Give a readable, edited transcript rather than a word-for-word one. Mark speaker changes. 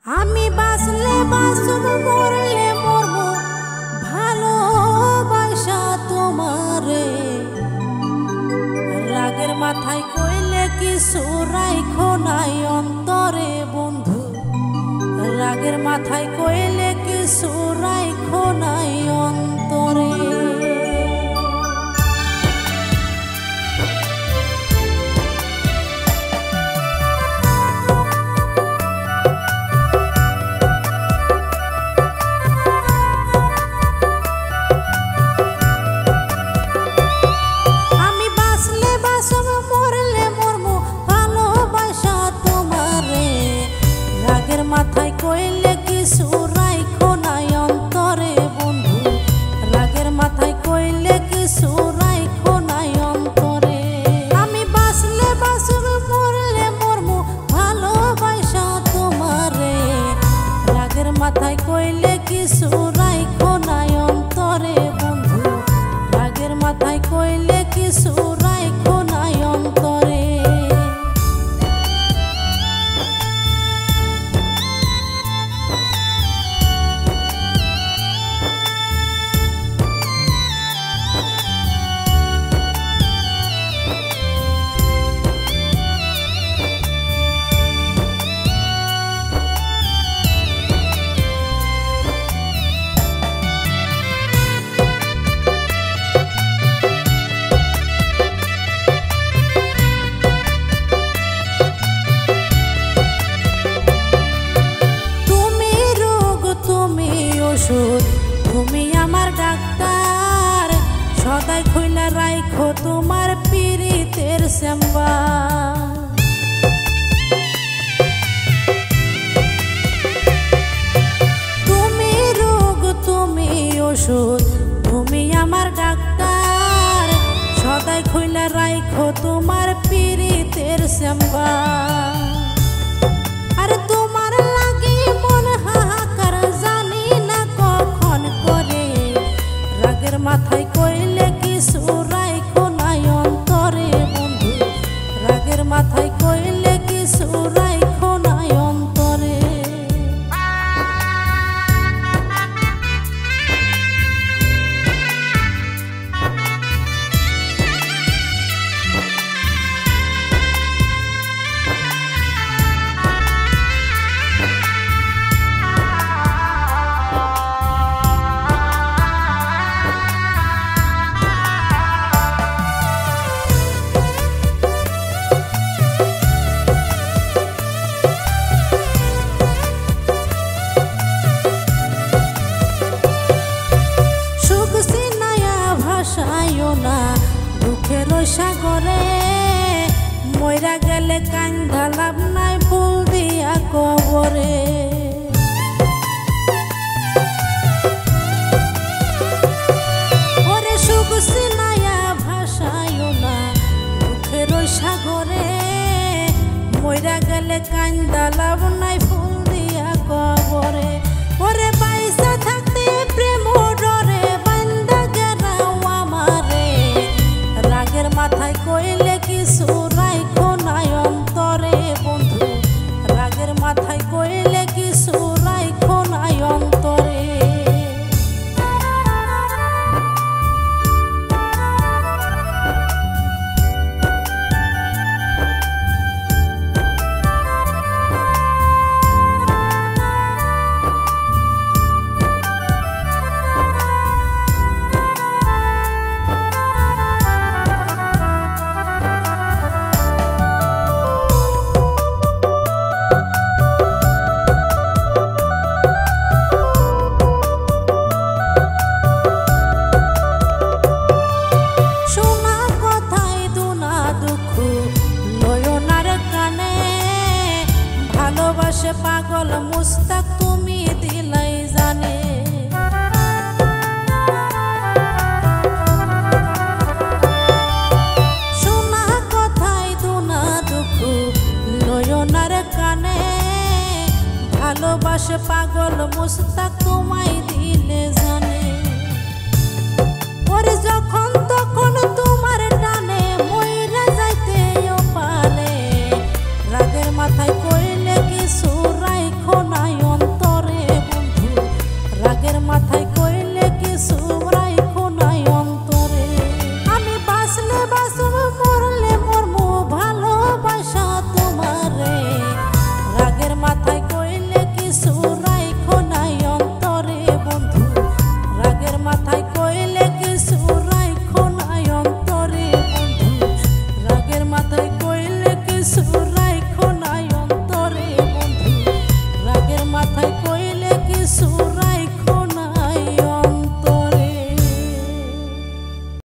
Speaker 1: আমি বাঁচলে বাঁচব মরলে মরব ভালোবাসা তোমারে। রাগের মাথায় কইলে কিছু রাইখো নাই অন্তরে বন্ধু, রাগের মাথায় কইলে কিছু রাইখো নাই অন্তরে। মাথায় কইলে কিছু রাইখো নাই অন্তরে বন্ধু, রাগের মাথায় কইলে কিছু রাইখো নাই অন্তরে। আমি বাঁচলে বাঁচব মরলে মরব ভালোবাসা তোমারে। রাগের মাথায় কইলে কিছু রাইখো নাই অন্তরে বন্ধু, রাগের মাথায় কইলে কিছু রাইখো নাই অন্তরে। তুমি আমার ডাক্তার, সদাই খুইলা রাইখো তোমার পীড়িতের চেম্বার। তুমি রোগ তুমি ওষুধ, তুমি আমার ডাক্তার, সদাই খুইলা রাইখো তোমার পীড়িতের চেম্বার। আরে তোমার লাগি মন হাহাকার জানি না কখন করে। রাগের মাথায় কইলে কিছু রাইখো নাই অন্তরে বন্ধু, রাগের মাথায় কইলে কিছু রাইখো নাই অন্তরে। না দুঃখের সাগরে মইরা গেলে কান্দা লাভ নাই ফুল দিয়া কবরে। ওরে সুখ সিনায়া ভাসায় না দুঃখের সাগরে মইরা গেলে কান্দা লাভ নাই ফুল দিয়া কবরে। ওরে পয়সা থাকতে প্রেম ডরে বান্দা গেরাও আমারে। রাগের মাথায় কইলে কিছু রাইখো নাই অন্তরে বন্ধু, রাগের মাথায় কইলে কিছু রাইখো নাই অন্তরে। ভালোবাসে পাগল মুস্তাক তুমি দিলাই জানে। শোনা কথাই দুনা দুঃখ নয়নার কানে। ভালোবাসে পাগল মুস্তাক তোমায় দিলে জানে। ওরে যখন তখন তোমার টানে মইরা যাইতে পারে। রাগের মাথায় কইলে কিছু